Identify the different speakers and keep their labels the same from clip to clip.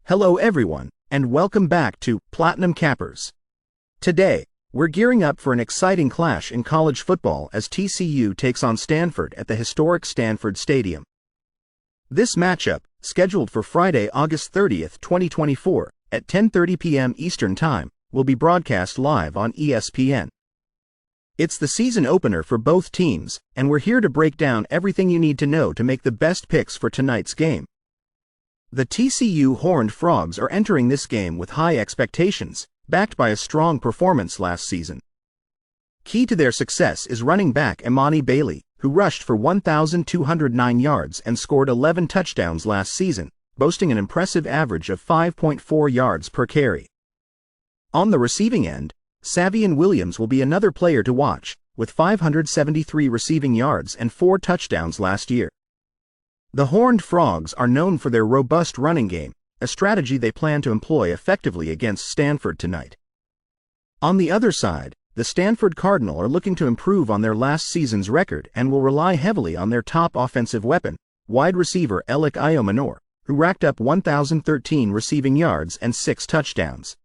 Speaker 1: Hello everyone, and welcome back to Platinum Cappers. Today, we're gearing up for an exciting clash in college football as TCU takes on Stanford at the historic Stanford Stadium. This matchup, scheduled for Friday, August 30th, 2024, at 10:30 p.m. Eastern Time, will be broadcast live on ESPN. It's the season opener for both teams, and we're here to break down everything you need to know to make the best picks for tonight's game. The TCU Horned Frogs are entering this game with high expectations, backed by a strong performance last season. Key to their success is running back Imani Bailey, who rushed for 1,209 yards and scored 11 touchdowns last season, boasting an impressive average of 5.4 yards per carry. On the receiving end, Savion Williams will be another player to watch, with 573 receiving yards and 4 touchdowns last year. The Horned Frogs are known for their robust running game, a strategy they plan to employ effectively against Stanford tonight. On the other side, the Stanford Cardinal are looking to improve on their last season's record and will rely heavily on their top offensive weapon, wide receiver Elic Iomanor, who racked up 1,013 receiving yards and 6 touchdowns.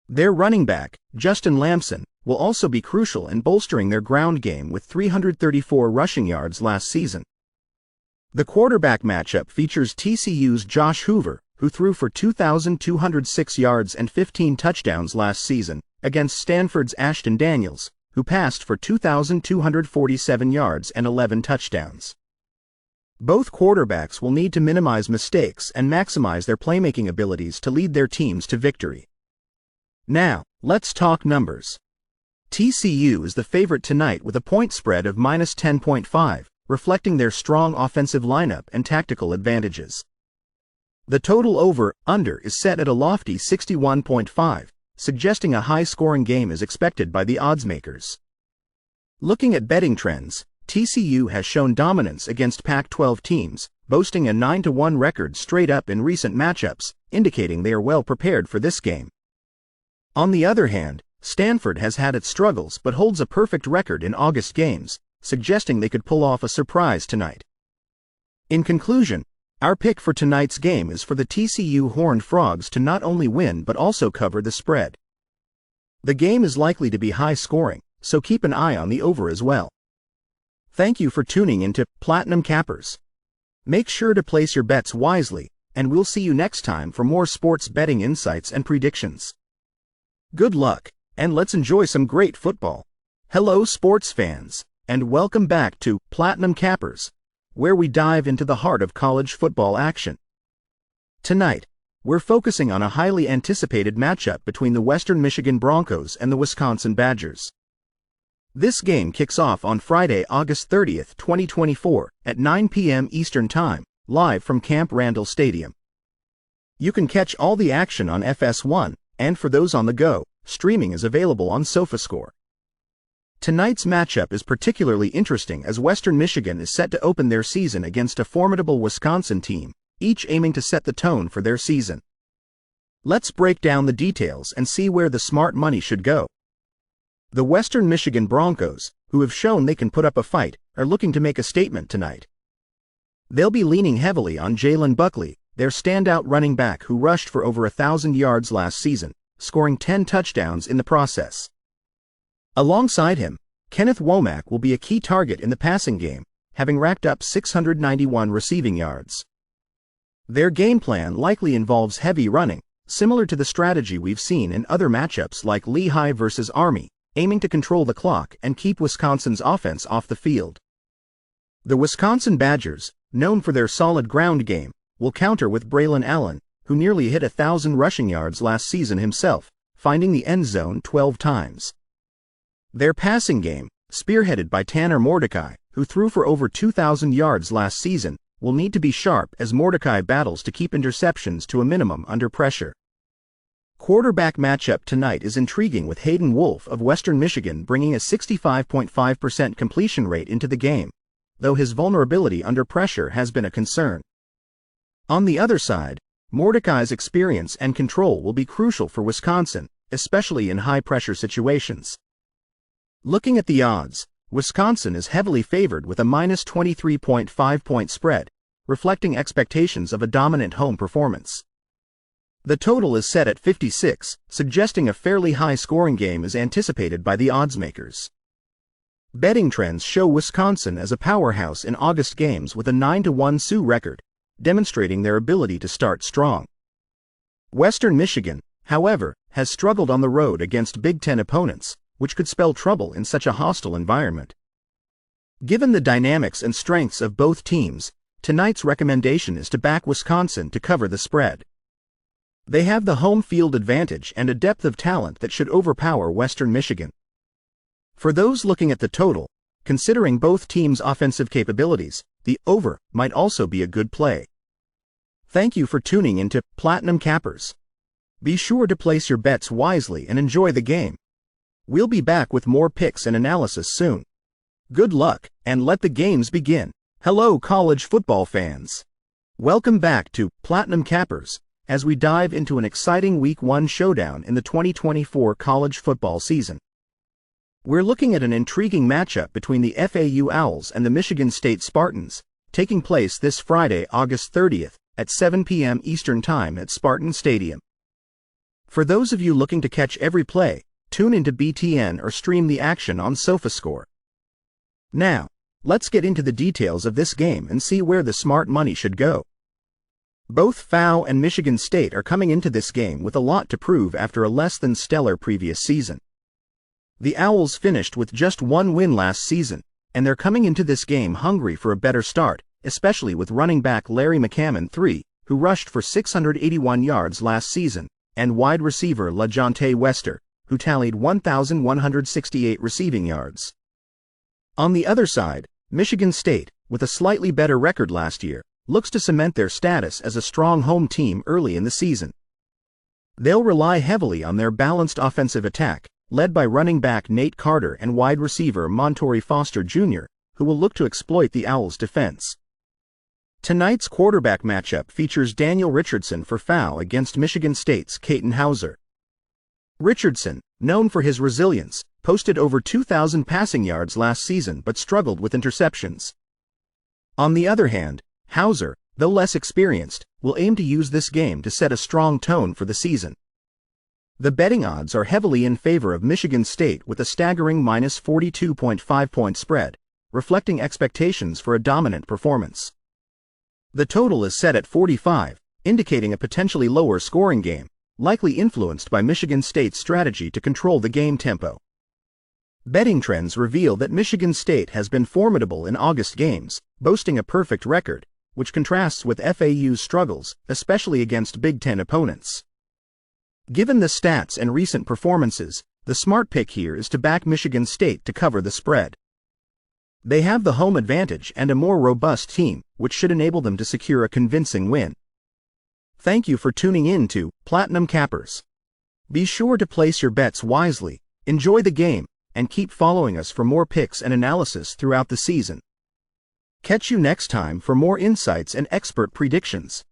Speaker 1: Their running back, Justin Lamson, will also be crucial in bolstering their ground game with 334 rushing yards last season. The quarterback matchup features TCU's Josh Hoover, who threw for 2,206 yards and 15 touchdowns last season, against Stanford's Ashton Daniels, who passed for 2,247 yards and 11 touchdowns. Both quarterbacks will need to minimize mistakes and maximize their playmaking abilities to lead their teams to victory. Now, let's talk numbers. TCU is the favorite tonight with a point spread of -10.5. reflecting their strong offensive lineup and tactical advantages. The total over/under is set at a lofty 61.5, suggesting a high-scoring game is expected by the oddsmakers. Looking at betting trends, TCU has shown dominance against Pac-12 teams, boasting a 9-1 record straight up in recent matchups, indicating they are well prepared for this game. On the other hand, Stanford has had its struggles but holds a perfect record in August games, suggesting they could pull off a surprise tonight. In conclusion, our pick for tonight's game is for the TCU Horned Frogs to not only win but also cover the spread. The game is likely to be high-scoring, so keep an eye on the over as well. Thank you for tuning into Platinum Cappers. Make sure to place your bets wisely, and we'll see you next time for more sports betting insights and predictions. Good luck, and let's enjoy some great football. Hello sports fans, and welcome back to Platinum Cappers, where we dive into the heart of college football action. Tonight, we're focusing on a highly anticipated matchup between the Western Michigan Broncos and the Wisconsin Badgers. This game kicks off on Friday, August 30th, 2024, at 9 p.m. Eastern Time, live from Camp Randall Stadium. You can catch all the action on FS1, and for those on the go, streaming is available on SofaScore. Tonight's matchup is particularly interesting as Western Michigan is set to open their season against a formidable Wisconsin team, each aiming to set the tone for their season. Let's break down the details and see where the smart money should go. The Western Michigan Broncos, who have shown they can put up a fight, are looking to make a statement tonight. They'll be leaning heavily on Jalen Buckley, their standout running back who rushed for over 1,000 yards last season, scoring 10 touchdowns in the process. Alongside him, Kenneth Womack will be a key target in the passing game, having racked up 691 receiving yards. Their game plan likely involves heavy running, similar to the strategy we've seen in other matchups like Lehigh versus Army, aiming to control the clock and keep Wisconsin's offense off the field. The Wisconsin Badgers, known for their solid ground game, will counter with Braylon Allen, who nearly hit 1,000 rushing yards last season himself, finding the end zone 12 times. Their passing game, spearheaded by Tanner Mordecai, who threw for over 2,000 yards last season, will need to be sharp as Mordecai battles to keep interceptions to a minimum under pressure. Quarterback matchup tonight is intriguing with Hayden Wolf of Western Michigan bringing a 65.5% completion rate into the game, though his vulnerability under pressure has been a concern. On the other side, Mordecai's experience and control will be crucial for Wisconsin, especially in high-pressure situations. Looking at the odds, Wisconsin is heavily favored with a -23.5 point spread, reflecting expectations of a dominant home performance. The total is set at 56, suggesting a fairly high-scoring game is anticipated by the oddsmakers. Betting trends show Wisconsin as a powerhouse in August games with a 9-1 Sioux record, demonstrating their ability to start strong. Western Michigan, however, has struggled on the road against Big Ten opponents, which could spell trouble in such a hostile environment. Given the dynamics and strengths of both teams, tonight's recommendation is to back Wisconsin to cover the spread. They have the home field advantage and a depth of talent that should overpower Western Michigan. For those looking at the total, considering both teams' offensive capabilities, the over might also be a good play. Thank you for tuning into Platinum Cappers. Be sure to place your bets wisely and enjoy the game. We'll be back with more picks and analysis soon. Good luck, and let the games begin. Hello, college football fans. Welcome back to Platinum Cappers, as we dive into an exciting Week 1 showdown in the 2024 college football season. We're looking at an intriguing matchup between the FAU Owls and the Michigan State Spartans, taking place this Friday, August 30th, at 7 p.m. Eastern Time at Spartan Stadium. For those of you looking to catch every play, tune into BTN or stream the action on SofaScore. Now, let's get into the details of this game and see where the smart money should go. Both FAU and Michigan State are coming into this game with a lot to prove after a less than stellar previous season. The Owls finished with just one win last season, and they're coming into this game hungry for a better start, especially with running back Larry McCammon III, who rushed for 681 yards last season, and wide receiver LaJohntay Wester, who tallied 1,168 receiving yards. On the other side, Michigan State, with a slightly better record last year, looks to cement their status as a strong home team early in the season. They'll rely heavily on their balanced offensive attack, led by running back Nate Carter and wide receiver Montorie Foster Jr., who will look to exploit the Owls' defense. Tonight's quarterback matchup features Daniel Richardson for FAU against Michigan State's Katin Houser. Richardson, known for his resilience, posted over 2,000 passing yards last season but struggled with interceptions. On the other hand, Houser, though less experienced, will aim to use this game to set a strong tone for the season. The betting odds are heavily in favor of Michigan State with a staggering -42.5 point spread, reflecting expectations for a dominant performance. The total is set at 45, indicating a potentially lower scoring game, likely influenced by Michigan State's strategy to control the game tempo. Betting trends reveal that Michigan State has been formidable in August games, boasting a perfect record, which contrasts with FAU's struggles, especially against Big Ten opponents. Given the stats and recent performances, the smart pick here is to back Michigan State to cover the spread. They have the home advantage and a more robust team, which should enable them to secure a convincing win. Thank you for tuning in to Platinum Cappers. Be sure to place your bets wisely, enjoy the game, and keep following us for more picks and analysis throughout the season. Catch you next time for more insights and expert predictions.